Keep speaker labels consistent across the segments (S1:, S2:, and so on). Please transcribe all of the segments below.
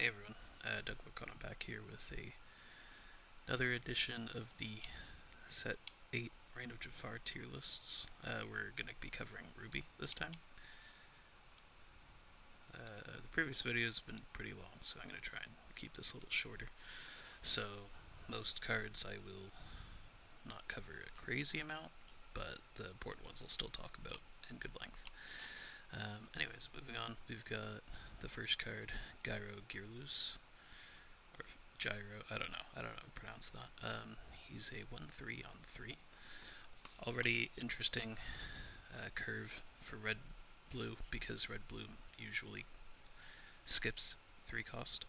S1: Hey everyone, Disney Lorcana back here with another edition of the Set 8 Reign of Jafar tier lists. We're going to be covering Ruby this time. The previous video has been pretty long, so I'm going to try and keep this a little shorter. So, most cards I will not cover a crazy amount, but the important ones I'll still talk about in good length. Anyways, moving on, we've got the first card, Gyro Gearloose. Or Gyro, I don't know how to pronounce that. He's a 1/3 on 3. Already interesting curve for red-blue because red-blue usually skips 3 cost.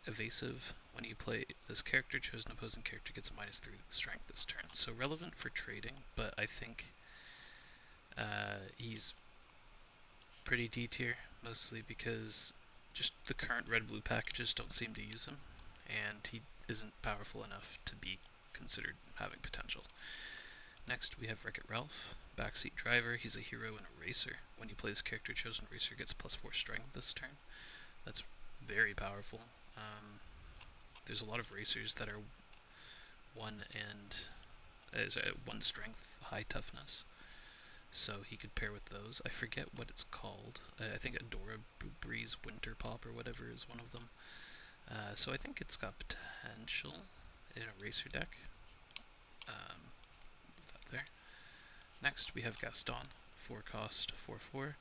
S1: Evasive, when you play this character, chosen opposing character gets a -3 strength this turn. So relevant for trading, but I think he's pretty D tier, mostly because just the current red-blue packages don't seem to use him, and he isn't powerful enough to be considered having potential. Next we have Wreck-It Ralph, backseat driver. He's a hero and a racer. When you play this character, chosen racer gets +4 strength this turn. That's very powerful. There's a lot of racers that are 1 strength, high toughness. So he could pair with those. I forget what it's called. I think Adora Breeze Winter Pop or whatever is one of them. So I think it's got potential in a racer deck. That there. Next we have Gaston, 4 cost, 4/4.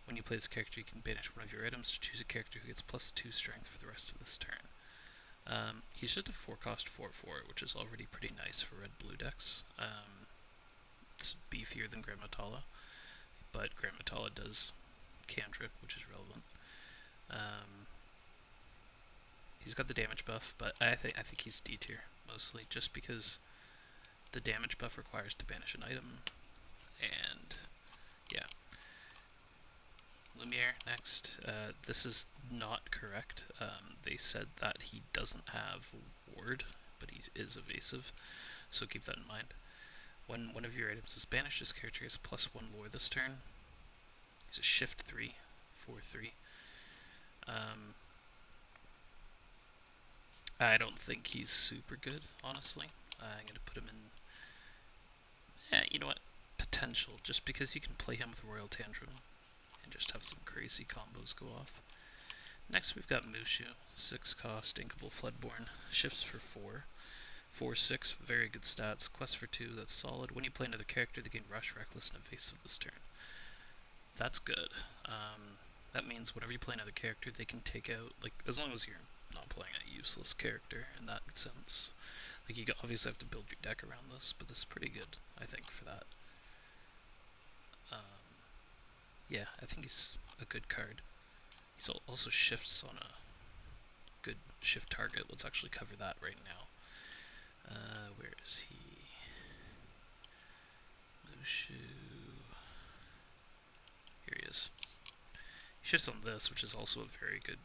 S1: When you play this character, you can banish one of your items to choose a character who gets +2 strength for the rest of this turn. He's just a 4 cost, 4/4, which is already pretty nice for red-blue decks. It's beefier than Grand Metalla, but Grand Metalla does cantrip, which is relevant. He's got the damage buff, but I think he's D tier mostly, just because the damage buff requires to banish an item, and yeah. Lumiere next. This is not correct. They said that he doesn't have ward, but he is evasive, so keep that in mind. When one of your items is banished, this character gets +1 lore this turn. He's a shift 3, 4/3. I don't think he's super good, honestly. I'm going to put him in, you know what, potential, just because you can play him with Royal Tantrum and just have some crazy combos go off. Next we've got Mushu, 6 cost, Inkable Floodborn, shifts for 4. 4/6, very good stats. Quest for 2, that's solid. When you play another character, they gain Rush, Reckless, and Evasive this turn. That's good. That means whenever you play another character, they can take out, like, as long as you're not playing a useless character in that sense. Like, you obviously have to build your deck around this, but this is pretty good, I think, for that. Yeah, I think he's a good card. He also shifts on a good shift target. Let's actually cover that right now. Where is he? Mushu. Here he is. He shifts on this, which is also a very good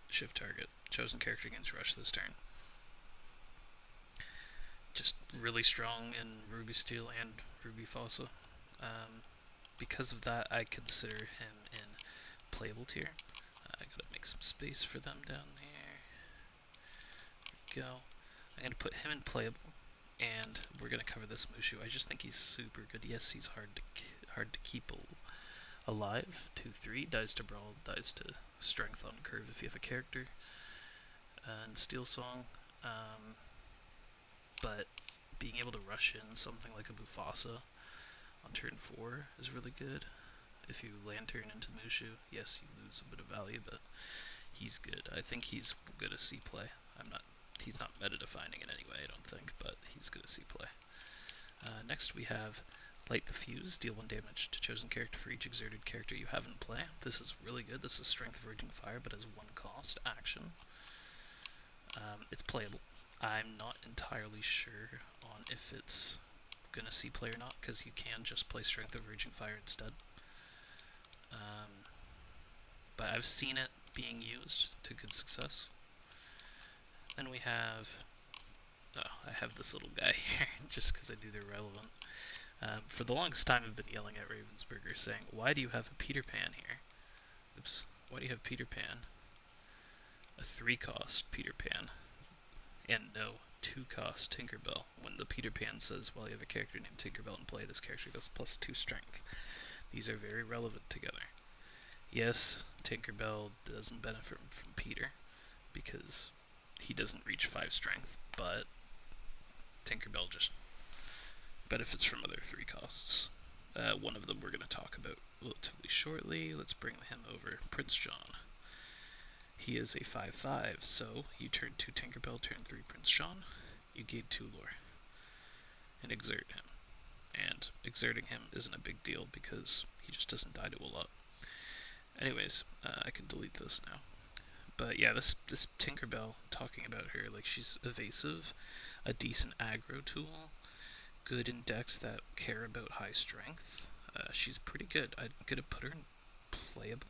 S1: shift target. Chosen character gains rush this turn. Just really strong in Ruby Steel and Ruby Fossa. Because of that, I consider him in playable tier. I gotta make some space for them down there. There we go. I'm gonna put him in playable, and we're gonna cover this Mushu. I just think he's super good. Yes, he's hard to keep alive. 2/3, dies to brawl, dies to strength on curve if you have a character, and Steel Song. But being able to rush in something like a Mufasa on turn 4 is really good. If you Lantern into Mushu, yes, you lose a bit of value, but he's good. I think he's gonna see play. He's not meta defining in any way, I don't think, but he's gonna see play. Next we have Light the Fuse, deal 1 damage to chosen character for each exerted character you have in play. This is really good. This is Strength of Raging Fire, but has 1 cost action. It's playable. I'm not entirely sure on if it's gonna see play or not, because you can just play Strength of Raging Fire instead. But I've seen it being used to good success. Then we have, I have this little guy here just because I knew they're relevant. For the longest time I've been yelling at Ravensburger saying, why do you have a Peter Pan here? Oops, why do you have Peter Pan? a 3-cost Peter Pan, and no 2-cost Tinkerbell. When the Peter Pan says, well, you have a character named Tinkerbell in play, this character goes +2 strength. These are very relevant together. Yes, Tinkerbell doesn't benefit from Peter because he doesn't reach 5 strength, but Tinkerbell just benefits from other 3 costs. One of them we're going to talk about relatively shortly. Let's bring him over. Prince John. He is a 5/5, so you turn 2 Tinkerbell, turn 3 Prince John. You gain 2 lore and exert him. And exerting him isn't a big deal because he just doesn't die to a lot. Anyways, I can delete this now. But yeah, this Tinkerbell, talking about her, like she's evasive, a decent aggro tool, good in decks that care about high strength. She's pretty good. I'm gonna put her in playable.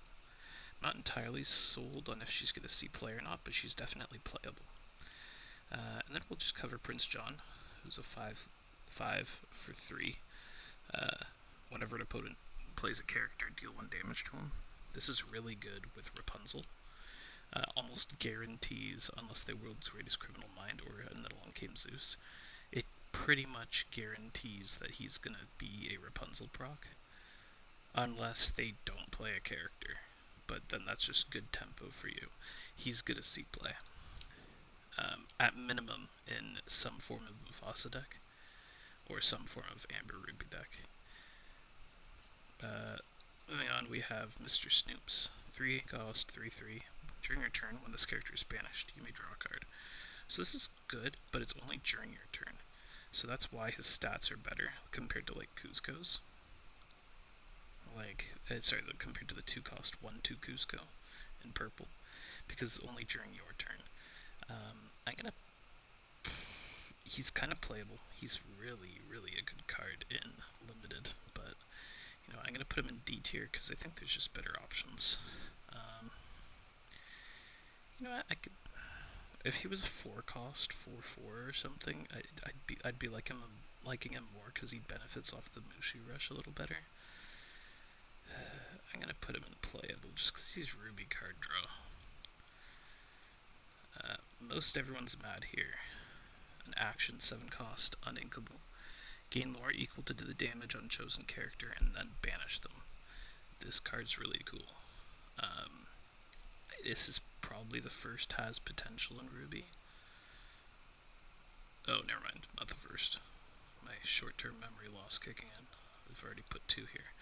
S1: Not entirely sold on if she's gonna see play or not, but she's definitely playable. And then we'll just cover Prince John, who's a 5/5 for 3. Whenever an opponent plays a character, deal 1 damage to him. This is really good with Rapunzel. Almost guarantees, unless they World's Greatest Criminal Mind or another one came Zeus, it pretty much guarantees that he's going to be a Rapunzel proc, unless they don't play a character. But then that's just good tempo for you. He's going to see play. At minimum, in some form of Mufasa deck, or some form of Amber Ruby deck. Moving on, we have Mr. Snoops. 3 cost, 3/3. During your turn, when this character is banished, you may draw a card. So this is good, but it's only during your turn. So that's why his stats are better compared to like Cusco's. Compared to the 2-cost 1/2 Cusco in purple, because only during your turn. He's kind of playable. He's really, really a good card in limited, but I'm gonna put him in D tier because I think there's just better options. I could, if he was a 4-cost 4/4 or something, I'd be liking him more because he benefits off the Mushu Rush a little better. I'm gonna put him in playable just because he's Ruby card draw. Most everyone's mad here. An action 7-cost, uninkable. Gain lore equal to the damage on chosen character and then banish them. This card's really cool. This is probably the first has potential in Ruby. Oh, never mind, not the first. My short-term memory loss kicking in. We've already put 2 here.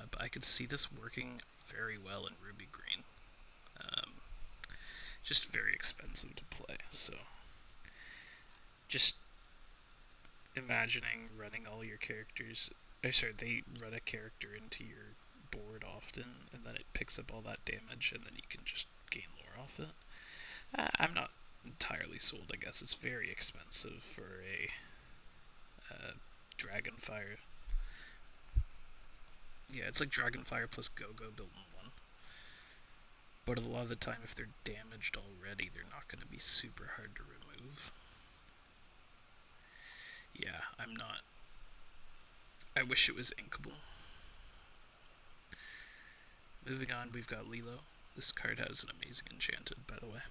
S1: But I could see this working very well in Ruby Green. Just very expensive to play, so just imagining running all your characters. They run a character into your board often, and then it picks up all that damage, and then you can just gain lore off it. I'm not entirely sold, I guess. It's very expensive for a Dragonfire. Yeah, it's like Dragonfire plus Go-Go built in one. But a lot of the time, if they're damaged already, they're not going to be super hard to remove. Yeah, I'm not. I wish it was inkable. Moving on, we've got Lilo. This card has an amazing enchanted, by the way.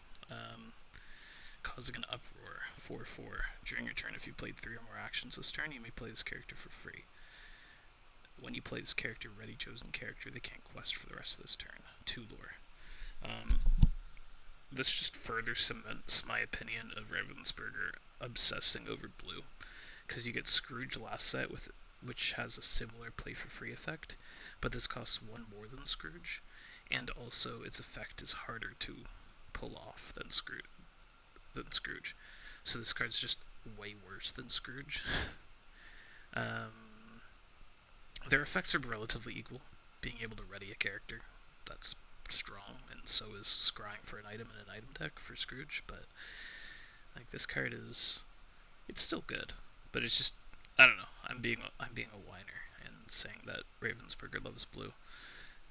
S1: Causing an uproar, 4/4. During your turn, if you played 3 or more actions this turn, you may play this character for free. When you play this character, ready chosen character, they can't quest for the rest of this turn. 2 lore. This just further cements my opinion of Ravensburger obsessing over blue, because you get Scrooge last set which has a similar play for free effect, but this costs 1 more than Scrooge, and also its effect is harder to pull off than Scrooge. So this card's just way worse than Scrooge. Their effects are relatively equal. Being able to ready a character, that's strong, and so is scrying for an item in an item deck for Scrooge, but like this card it's still good, but it's just, I don't know, I'm being a whiner and saying that Ravensburger loves blue.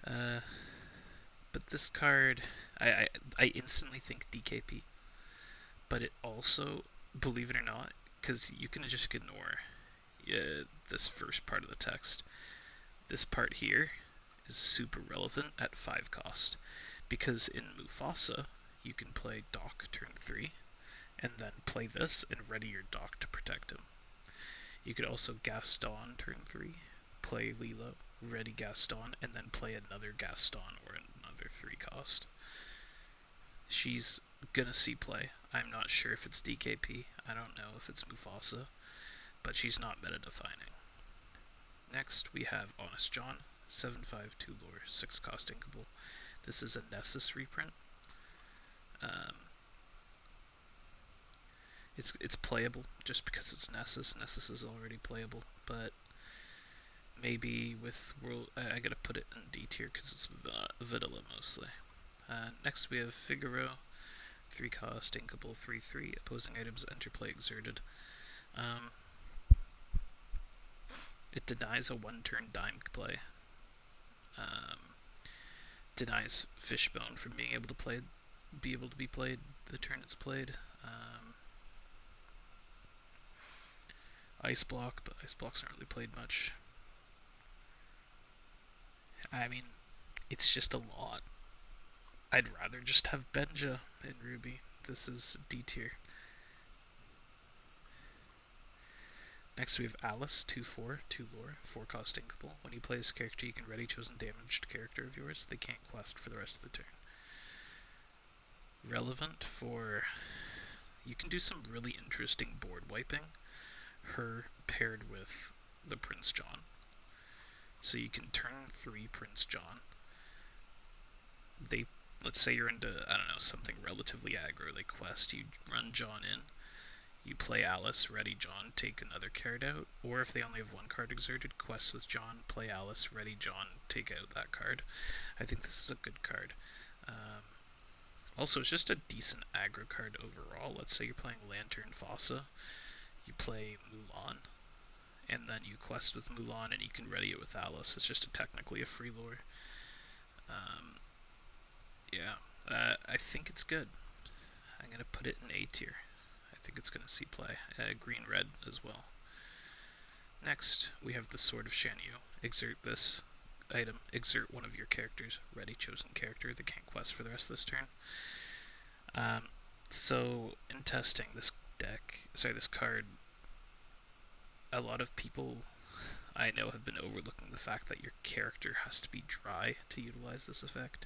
S1: But this card, I instantly think DKP, but it also, believe it or not, because you can just ignore this first part of the text. This part here is super relevant at 5 cost, because in Mufasa, you can play Doc turn 3, and then play this and ready your Doc to protect him. You could also Gaston turn 3, play Lilo, ready Gaston, and then play another Gaston or another 3 cost. She's gonna see play. I'm not sure if it's DKP, I don't know if it's Mufasa, but she's not meta defining. Next we have Honest John, 7/5 2 lore, 6 cost inkable. This is a Nessus reprint. It's playable just because it's Nessus. Nessus is already playable, but maybe with World, I gotta put it in D tier because it's vanilla mostly. Next we have Figaro, 3 cost, inkable, 3/3, opposing items interplay exerted. It denies a 1-turn dime play. Denies Fishbone from being able to be played the turn it's played. Ice Block, but Ice Blocks aren't really played much. I mean, it's just a lot. I'd rather just have Benja in Ruby. This is D tier. Next we have Alice, 2/4, 2 lore, 4 cost inkable. When you play this character, you can ready chosen damaged character of yours. They can't quest for the rest of the turn. Relevant for... You can do some really interesting board wiping. Her paired with the Prince John. So you can turn 3 Prince John. Let's say you're into, I don't know, something relatively aggro. They quest, you run John in. You play Alice, ready John, take another card out, or if they only have 1 card exerted, quest with John, play Alice, ready John, take out that card. I think this is a good card. Also, it's just a decent aggro card overall. Let's say you're playing Lantern Fossa, you play Mulan, and then you quest with Mulan and you can ready it with Alice. It's just technically a free lore. I think it's good. I'm going to put it in A tier. I think it's going to see play. Green-red as well. Next, we have the Sword of Shanyu. Exert this item. Exert one of your characters. Ready chosen character. They can't quest for the rest of this turn. So, in testing this card, a lot of people I know have been overlooking the fact that your character has to be dry to utilize this effect.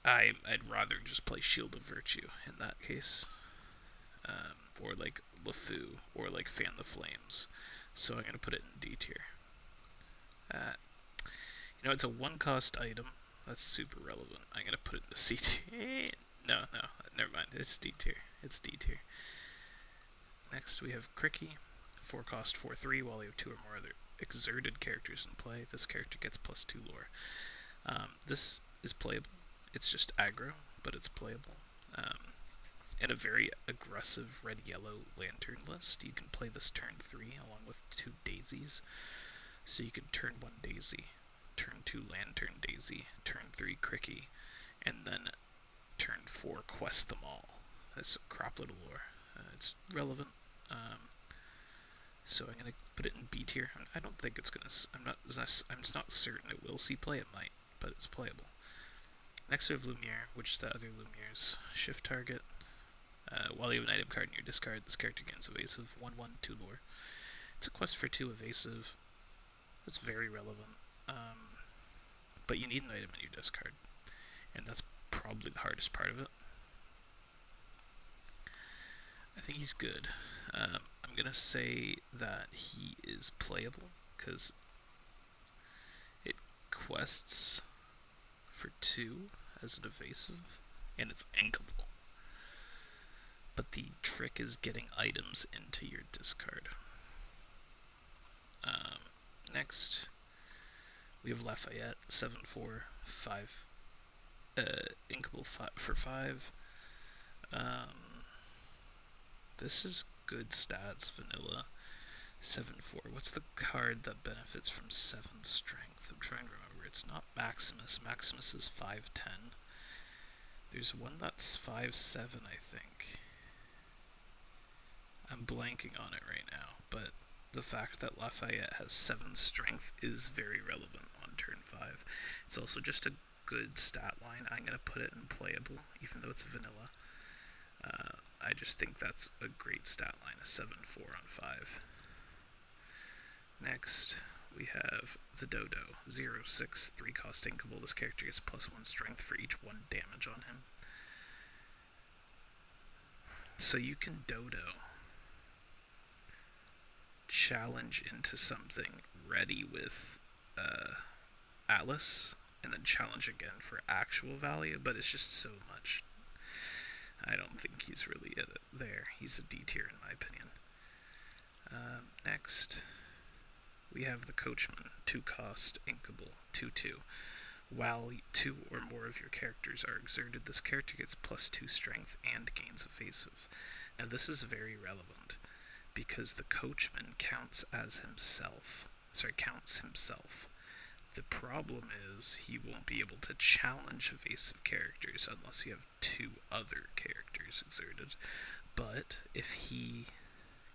S1: I'd rather just play Shield of Virtue in that case, or like LeFou, or like Fan the Flames. So I'm gonna put it in D tier. It's a 1-cost item. That's super relevant. I'm gonna put it in the C tier. No, never mind. It's D tier. It's D tier. Next we have Cricky, 4-cost, 4/3. While you have 2 or more other exerted characters in play, this character gets +2 lore. This is playable. It's just aggro, but it's playable. In a very aggressive red-yellow lantern list, you can play this turn 3 along with 2 daisies. So you can turn 1 daisy, turn 2 lantern daisy, turn 3 Cricky, and then turn 4 quest them all. That's a crap little lore. It's relevant. So I'm gonna put it in B tier. I don't think it's gonna. I'm just not certain it will see play. It might, but it's playable. Next we have Lumiere, which is the other Lumiere's shift target. While you have an item card in your discard, this character gains evasive, 1/1, 2 lore. It's a quest for 2 evasive. It's very relevant. But you need an item in your discard, and that's probably the hardest part of it. I think he's good. I'm gonna say that he is playable because it quests for 2 as an evasive, and it's inkable. But the trick is getting items into your discard. Next, we have Lafayette, 7/4, 5, inkable for 5. This is good stats, vanilla. 7/4. What's the card that benefits from 7 strength? I'm trying to remember. It's not Maximus. Maximus is 5/10. There's one that's 5/7, I think. I'm blanking on it right now, but the fact that Lafayette has 7 strength is very relevant on turn 5. It's also just a good stat line. I'm going to put it in playable, even though it's vanilla. I just think that's a great stat line, a 7-4 on 5. Next, we have the Dodo, 0/6, 3 cost inkable. This character gets +1 strength for each 1 damage on him. So you can Dodo challenge into something ready with Atlas, and then challenge again for actual value, but it's just so much. I don't think he's really there. He's a D tier in my opinion. Next, we have the Coachman, 2 cost, inkable, 2/2. While 2 or more of your characters are exerted, this character gets +2 strength and gains evasive. Now this is very relevant because the Coachman counts himself. The problem is he won't be able to challenge evasive characters unless you have 2 other characters exerted. But if he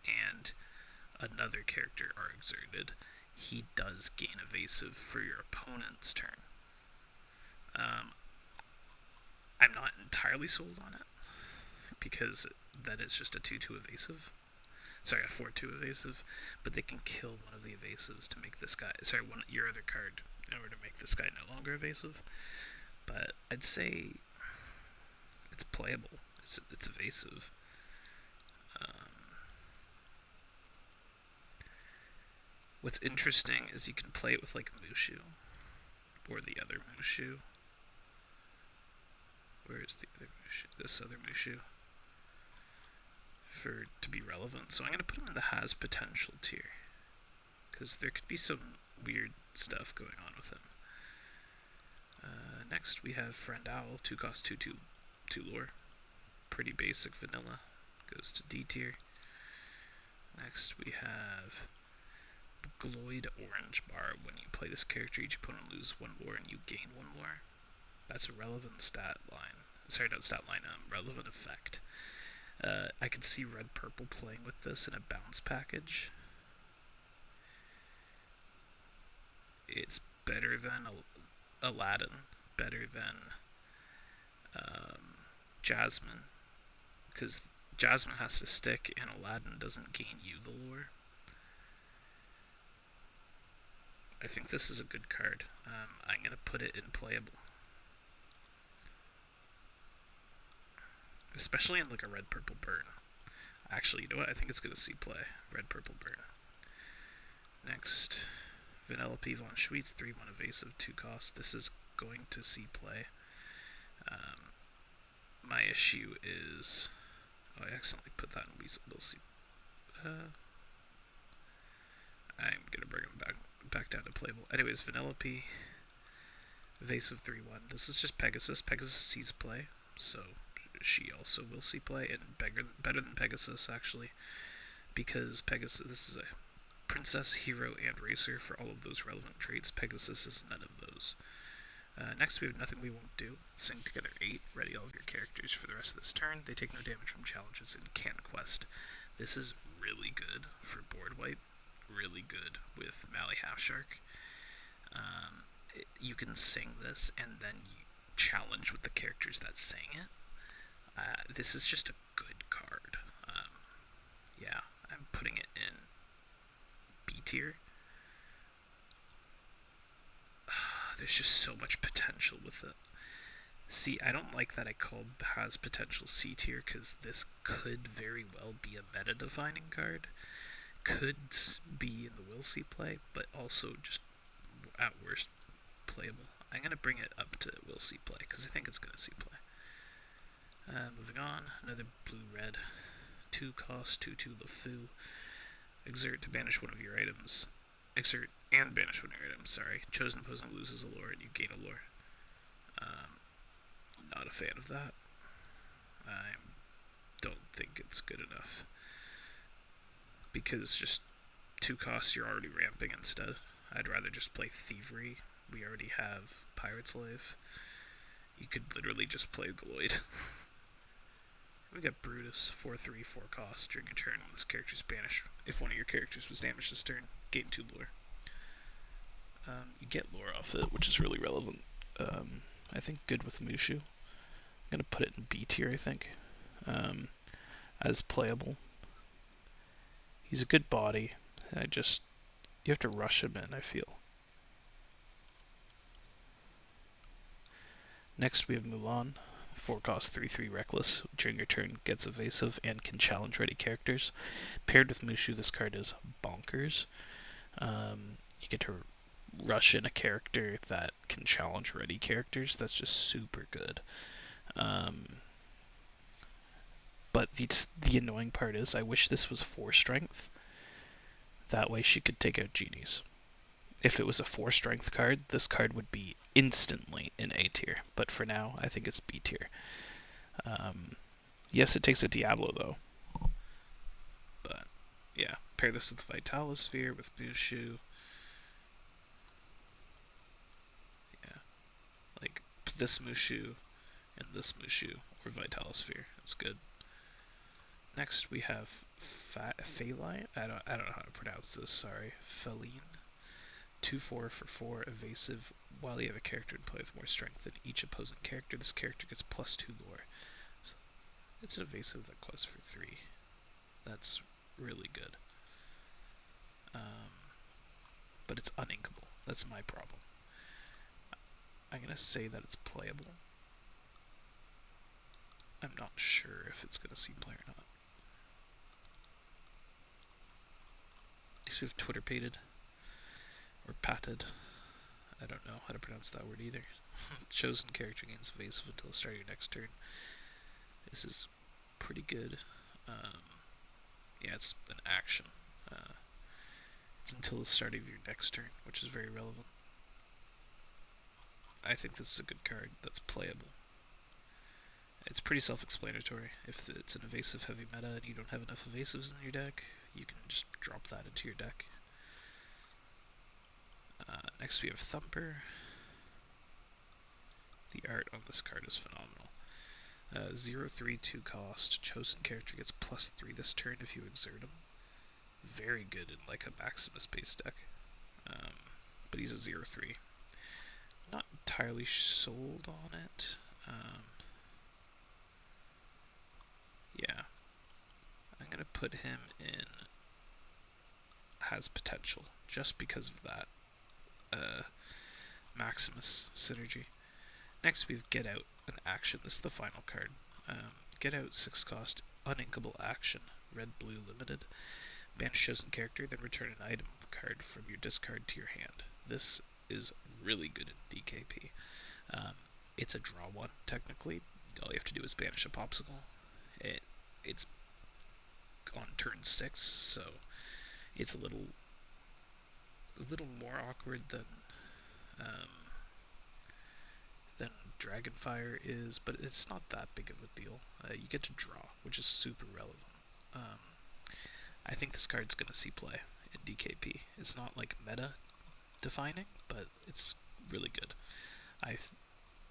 S1: and another character are exerted, he does gain evasive for your opponent's turn. I'm not entirely sold on it because that is just a 2/2 evasive. Sorry, a 4/2 evasive, but they can kill one of the evasives to make this guy, your other card, in order to make this guy no longer evasive. But I'd say it's playable. It's evasive. What's interesting is you can play it with like Mushu or the other Mushu. Where's the other Mushu? This other Mushu. To be relevant. So I'm going to put him in the has potential tier, because there could be some weird stuff going on with him. Next we have Friend Owl, 2 cost, 2/2 lore. Pretty basic vanilla. Goes to D tier. Next we have Gloid Orange Bar. When you play this character, each opponent loses 1 lore and you gain 1 lore. That's a relevant stat line. Sorry, not stat line, relevant effect. I could see Red Purple playing with this in a bounce package. It's better than Aladdin, better than Jasmine, because Jasmine has to stick and Aladdin doesn't gain you the lore. I think this is a good card. I'm going to put it in playable. Especially in like a red-purple burn. Actually, you know what? I think it's going to see play. Red-purple burn. Next, Vanellope Von Schweetz, 3/1 evasive, 2 cost. This is going to see play. My issue is... Oh, I accidentally put that in We'll see. I'm going to bring him back down to playable. Anyways, Vanellope, evasive 3/1. This is just Pegasus. Pegasus sees play, so she also will see play, and better than Pegasus, actually, because Pegasus, this is a princess, hero, and racer for all of those relevant traits. Pegasus is none of those. Next, we have Nothing We Won't Do. Sing together 8. Ready all of your characters for the rest of this turn. They take no damage from challenges and can quest. This is really good for board wipe. Really good with Mally Half Shark. You can sing this and then you challenge with the characters that sang it. This is just a good card. Yeah, I'm putting it in B tier. There's just so much potential with it. See, I don't like that I called has potential C tier, because this could very well be a meta-defining card. Could be in the will see play, but also just at worst playable. I'm going to bring it up to will see play, because I think it's going to see play. Moving on, another blue-red. 2 cost, 2/2 LeFou. Exert to banish one of your items. Exert and banish one of your items, sorry. Chosen opponent loses a lore and you gain a lore. Not a fan of that. I don't think it's good enough. Because just 2 costs, you're already ramping instead. I'd rather just play Thievery. We already have Pirate Slave. You could literally just play Gloid. We got Brutus, 4/3, 4 cost. During your turn, when this character is banished, if one of your characters was damaged this turn, gain 2 lore. You get lore off it, which is really relevant. I think good with Mushu. I'm gonna put it in B tier, I think, as playable. He's a good body. You have to rush him in, I feel. Next we have Mulan. 4 cost 3/3 reckless. During your turn gets evasive and can challenge ready characters. Paired with Mushu, this card is bonkers. You get to rush in a character that can challenge ready characters. That's just super good. But the annoying part is I wish this was 4 strength. That way she could take out genies. If it was a 4 strength card, this card would be instantly in A tier. But for now, I think it's B tier. Yes, it takes a Diablo though. But yeah, pair this with Vitalosphere, with Mushu. Yeah, like this Mushu and this Mushu or Vitalosphere. It's good. Next we have Feline. I don't know how to pronounce this. Sorry, Feline. 2/4 for 4 evasive. While you have a character in play with more strength than each opposing character, this character gets +2 lore. So it's an evasive that costs for 3. That's really good. But it's uninkable. That's my problem. I'm gonna say that it's playable. I'm not sure if it's gonna see play or not. These have Twitter pated or patted. I don't know how to pronounce that word either. Chosen character gains evasive until the start of your next turn. This is pretty good. Yeah, it's an action. It's until the start of your next turn, which is very relevant. I think this is a good card that's playable. It's pretty self-explanatory. If it's an evasive heavy meta and you don't have enough evasives in your deck, you can just drop that into your deck. Next we have Thumper. The art on this card is phenomenal. 0/3 2 cost. Chosen character gets +3 this turn if you exert him. Very good in like a Maximus based deck. But he's a 0/3. Not entirely sold on it. Yeah. I'm gonna put him in has potential just because of that Maximus synergy. Next we have Get Out, an action. This is the final card. Get Out, 6 cost, uninkable action, red-blue limited. Banish chosen character, then return an item card from your discard to your hand. This is really good in DKP. It's a draw one, technically. All you have to do is banish a popsicle. It's on turn 6, so it's a little more awkward than Dragonfire is, but it's not that big of a deal. You get to draw, which is super relevant. I think this card's going to see play in DKP. It's not like meta defining, but it's really good.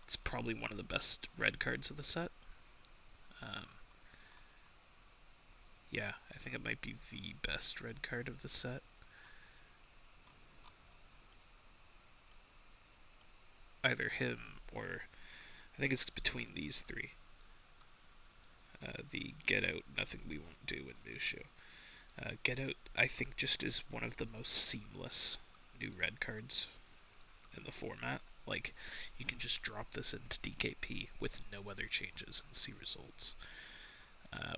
S1: It's probably one of the best red cards of the set. Yeah, I think it might be the best red card of the set. Either him or I think it's between these 3. The Get Out, Nothing We Won't Do, and Mushu. Get Out, I think, just is one of the most seamless new red cards in the format. Like, you can just drop this into DKP with no other changes and see results.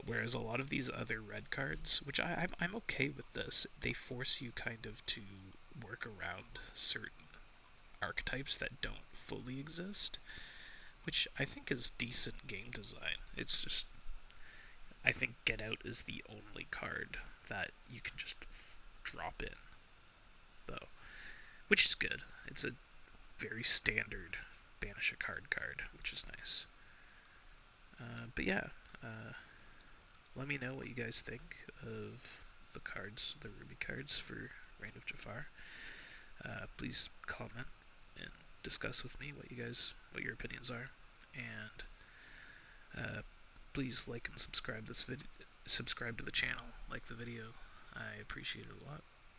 S1: Whereas a lot of these other red cards, which I'm okay with this, they force you kind of to work around certain archetypes that don't fully exist, which I think is decent game design. It's just, I think Get Out is the only card that you can just drop in, though, which is good. It's a very standard banish a card, which is nice. But yeah, let me know what you guys think of the cards, the Ruby cards for Reign of Jafar. Please comment and discuss with me what your opinions are, and please like and subscribe to the channel, like the video. I appreciate it a lot.